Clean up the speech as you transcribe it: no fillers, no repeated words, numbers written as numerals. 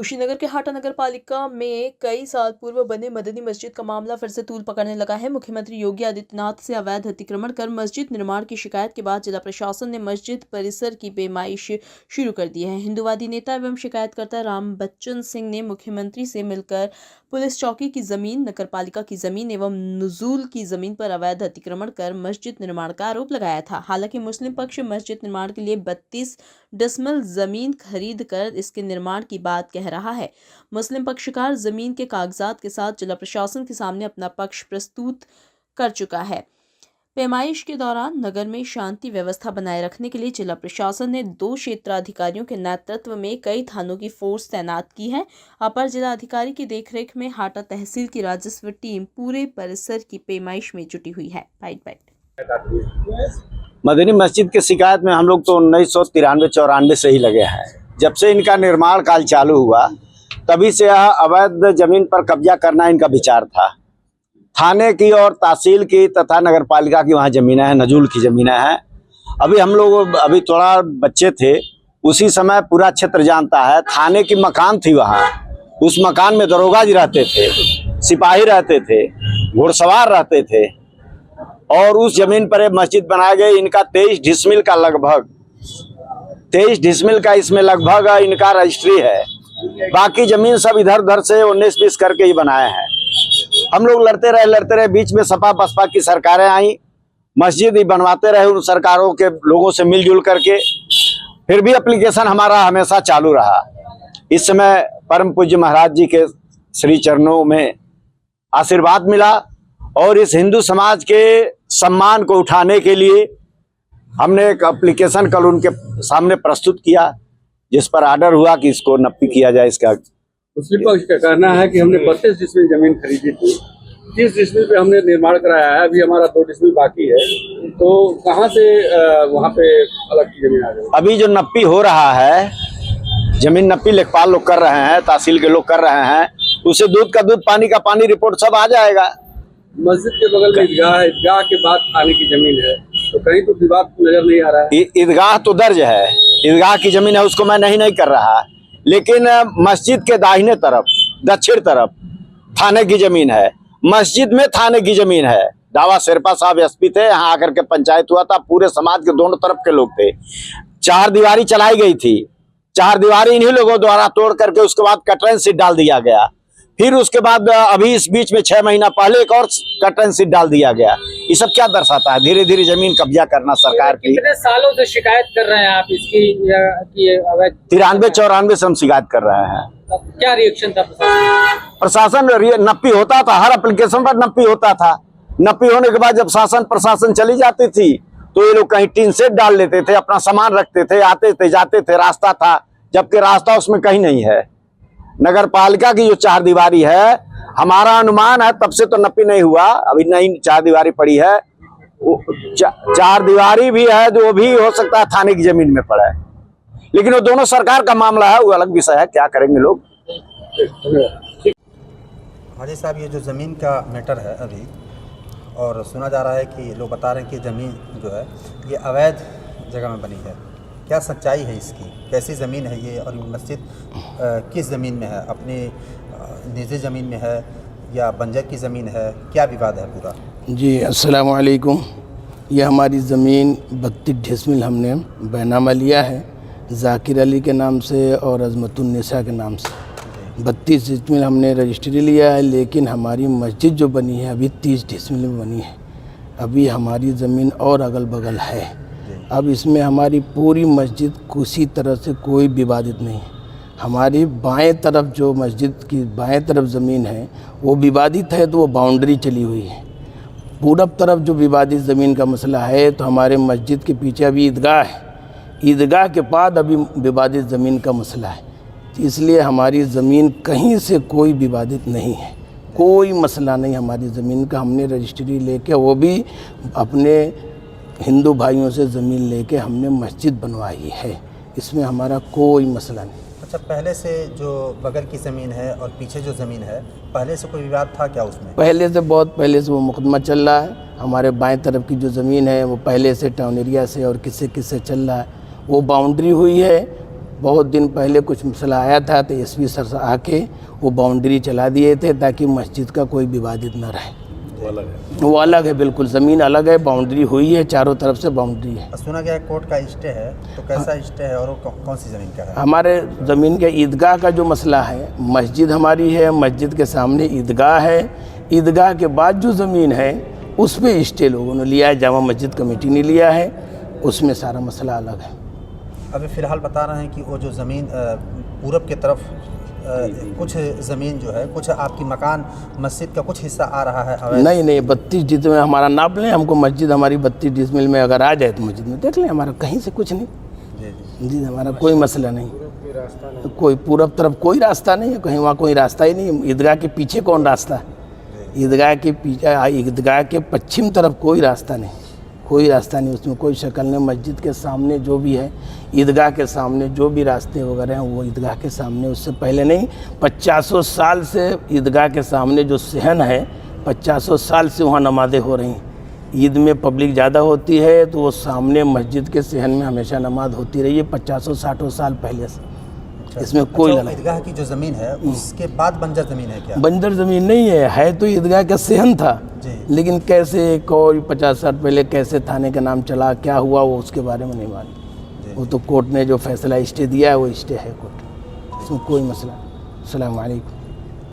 कुशीनगर के हाटा नगर पालिका में कई साल पूर्व बने मदनी मस्जिद का मामला फिर से तूल पकड़ने लगा है। मुख्यमंत्री योगी आदित्यनाथ से अवैध अतिक्रमण कर मस्जिद निर्माण की शिकायत के बाद जिला प्रशासन ने मस्जिद परिसर की पेमाइश शुरू कर दी है। हिंदुवादी नेता एवं शिकायतकर्ता राम बच्चन सिंह ने मुख्यमंत्री से मिलकर पुलिस चौकी की जमीन, नगर पालिका की जमीन एवं नुजूल की जमीन पर अवैध अतिक्रमण कर मस्जिद निर्माण का आरोप लगाया था। हालांकि मुस्लिम पक्ष मस्जिद निर्माण के लिए 32 डिसमिल जमीन खरीद कर इसके निर्माण की बात कह रहा है। मुस्लिम पक्षकार जमीन के कागजात के साथ जिला प्रशासन के सामने अपना पक्ष प्रस्तुत कर चुका है। पैमाइश के दौरान नगर में शांति व्यवस्था बनाए रखने के लिए जिला प्रशासन ने 2 क्षेत्राधिकारियों के नेतृत्व में कई थानों की फोर्स तैनात की है। अपर जिला अधिकारी की देखरेख में हाटा तहसील की राजस्व टीम पूरे परिसर की पैमाइश में जुटी हुई है। मदनी मस्जिद की शिकायत में हम लोग तो 1993-94 से ही लगे हैं। जब से इनका निर्माण काल चालू हुआ तभी से यह अवैध जमीन पर कब्जा करना इनका विचार था। थाने की और तहसील की तथा नगर पालिका की वहाँ ज़मीनें हैं, नजूल की ज़मीनें हैं। अभी हम लोग थोड़ा बच्चे थे, उसी समय पूरा क्षेत्र जानता है। थाने की मकान थी वहाँ, उस मकान में दरोगा जी रहते थे, सिपाही रहते थे, घुड़सवार रहते थे और उस जमीन पर मस्जिद बनाए गए। इनका 23 डिसमिल का लगभग 23 डिसमिल का इसमें लगभग इनका रजिस्ट्री है। बाकी जमीन सब इधर उधर से 19-20 करके ही बनाए हैं। हम लोग लड़ते रहे, बीच में सपा बसपा की सरकारें आई, मस्जिद ही बनवाते रहे उन सरकारों के लोगों से मिलजुल करके। फिर भी एप्लीकेशन हमारा हमेशा चालू रहा। इस समय परम पूज्य महाराज जी के श्री चरणों में आशीर्वाद मिला और इस हिंदू समाज के सम्मान को उठाने के लिए हमने एक एप्लीकेशन कल उनके सामने प्रस्तुत किया, जिस पर आर्डर हुआ कि इसको नप्पी किया जाए। इसका मुस्लिम पक्ष का कहना है कि हमने 32 डिसमिल जमीन खरीदी थी, 30 डिसमिल पे हमने निर्माण कराया है, अभी हमारा 2 डिसमिल बाकी है। तो कहाँ से वहाँ पे अलग की जमीन आ गई? अभी जो नप्पी हो रहा है, जमीन नप्पी लेखपाल लोग कर रहे हैं, तहसील के लोग कर रहे हैं, उससे दूध का दूध पानी का पानी रिपोर्ट सब आ जाएगा। मस्जिद के बगल में ईदगाह है, ईदगाह के बाद थाने की जमीन है, तो कहीं तो विवाद नजर नहीं आ रहा है। ईदगाह तो दर्ज है, ईदगाह की जमीन है, उसको मैं नहीं कर रहा, लेकिन मस्जिद के दाहिने तरफ दक्षिण तरफ थाने की जमीन है। मस्जिद में थाने की जमीन है। दावा शेरपा साहब एसपी थे, यहाँ आकर के पंचायत हुआ था, पूरे समाज के दोनों तरफ के लोग थे। 4 दीवारी चलाई गई थी, 4 दीवारी इन्हीं लोगों द्वारा तोड़ करके उसके बाद कटरन सीट डाल दिया गया। फिर उसके बाद अभी इस बीच में 6 महीना पहले एक और कटरन सीट डाल दिया गया। ये सब क्या दर्शाता है? धीरे धीरे जमीन कब्जा करना सरकार की। कितने सालों से शिकायत कर रहे हैं आप इसकी? 93-94 से हम शिकायत कर रहे हैं। क्या रिएक्शन था प्रशासन? नप्पी होता था, हर एप्लीकेशन पर नप्पी होता था। नप्पी होने के बाद जब शासन प्रशासन चली जाती थी तो ये लोग कहीं टीन सेट डाल लेते थे, अपना सामान रखते थे, आते थे जाते थे, रास्ता था, जबकि रास्ता उसमें कहीं नहीं है। नगर पालिका की जो 4 दीवारी है, हमारा अनुमान है तब से तो नप्पी नहीं हुआ, अभी नई 4 दीवारी पड़ी है। 4 दीवारी भी है जो भी हो सकता है थाने की जमीन में पड़ा है, लेकिन वो दोनों सरकार का मामला है, वो अलग विषय है, क्या करेंगे लोग। हाजी साहब, ये जो ज़मीन का मैटर है अभी, और सुना जा रहा है कि लोग बता रहे हैं कि ज़मीन जो है ये अवैध जगह में बनी है, क्या सच्चाई है इसकी? कैसी ज़मीन है ये, और मस्जिद किस ज़मीन में है? अपनी निजी ज़मीन में है या बंजर की ज़मीन है? क्या विवाद है पूरा? जी अस्सलाम वालेकुम। ये हमारी ज़मीन 32 डिसमिल हमने बैनामा लिया है, जाकिर अली के नाम से और अज़मतुन्निसा के नाम से। 32 डिसमिल हमने रजिस्ट्री लिया है, लेकिन हमारी मस्जिद जो बनी है अभी 30 डिसमिल में बनी है। अभी हमारी ज़मीन और अगल बगल है। अब इसमें हमारी पूरी मस्जिद किसी तरह से कोई विवादित नहीं है। हमारी बाएं तरफ जो मस्जिद की बाएं तरफ ज़मीन है वो विवादित है, तो वो बाउंड्री चली हुई है। पूरब तरफ जो विवादित ज़मीन का मसला है, तो हमारे मस्जिद के पीछे अभी ईदगाह है, ईदगाह के बाद अभी विवादित ज़मीन का मसला है। इसलिए हमारी ज़मीन कहीं से कोई विवादित नहीं है, कोई मसला नहीं हमारी ज़मीन का। हमने रजिस्ट्री लेके, वो भी अपने हिंदू भाइयों से ज़मीन लेके हमने मस्जिद बनवाई है, इसमें हमारा कोई मसला नहीं। अच्छा, पहले से जो बगल की ज़मीन है और पीछे जो ज़मीन है, पहले से कोई विवाद था क्या उसमें? पहले से, बहुत पहले से वो मुकदमा चल रहा है। हमारे बाएं तरफ की जो ज़मीन है वो पहले से टाउन एरिया से और किससे चल रहा है। वो बाउंड्री हुई है, बहुत दिन पहले कुछ मसला आया था तो एसपी सर से आके वो बाउंड्री चला दिए थे ताकि मस्जिद का कोई विवादित न रहे। वो अलग है, बिल्कुल ज़मीन अलग है, बाउंड्री हुई है, चारों तरफ से बाउंड्री है। सुना गया है कोर्ट का स्टे है, तो कैसा स्टे है और वो कौन सी ज़मीन का है? हमारे ज़मीन के ईदगाह का जो मसला है, मस्जिद हमारी है, मस्जिद के सामने ईदगाह है, ईदगाह के बाद जो ज़मीन है उस पे स्टे लोगों ने लिया है, जामा मस्जिद कमेटी ने लिया है, उसमें सारा मसला अलग है। अभी फ़िलहाल बता रहे हैं कि वो जो ज़मीन पूरब की तरफ कुछ ज़मीन जो है, कुछ आपकी मकान मस्जिद का कुछ हिस्सा आ रहा है अवैध? नहीं 32 डिसमिल हमारा नाप लें, हमको मस्जिद हमारी 32 डिसमिल में अगर आ जाए तो मस्जिद में देख लें, हमारा कहीं से कुछ नहीं। जी हमारा कोई मसला नहीं, कोई पूरब तरफ कोई रास्ता नहीं है, कहीं वहाँ कोई रास्ता ही नहीं। ईदगाह के पीछे कौन रास्ता है? ईदगाह के पीछे, ईदगाह के पश्चिम तरफ कोई रास्ता नहीं, कोई रास्ता नहीं, उसमें कोई शक्ल नहीं। मस्जिद के सामने जो भी है, ईदगाह के सामने जो भी रास्ते वगैरह हैं वो ईदगाह के सामने, उससे पहले नहीं। 50 साल से ईदगाह के सामने जो सहन है, 50 साल से वहाँ नमाज़ें हो रही हैं। ईद में पब्लिक ज़्यादा होती है तो वो सामने मस्जिद के सहन में हमेशा नमाज होती रही है 50-60 साल पहले से। इसमें कोई लड़ाई। ईदगाह की जो ज़मीन है उसके बाद बंजर ज़मीन है क्या? बंजर ज़मीन नहीं है तो ईदगाह का सहन था, लेकिन कैसे कोई 50 साल पहले कैसे थाने का नाम चला, क्या हुआ वो उसके बारे में नहीं मालूम। वो तो कोर्ट ने जो फैसला स्टे दिया है वो स्टे है कोर्ट, इसमें कोई मसला। अस्सलाम वालेकुम।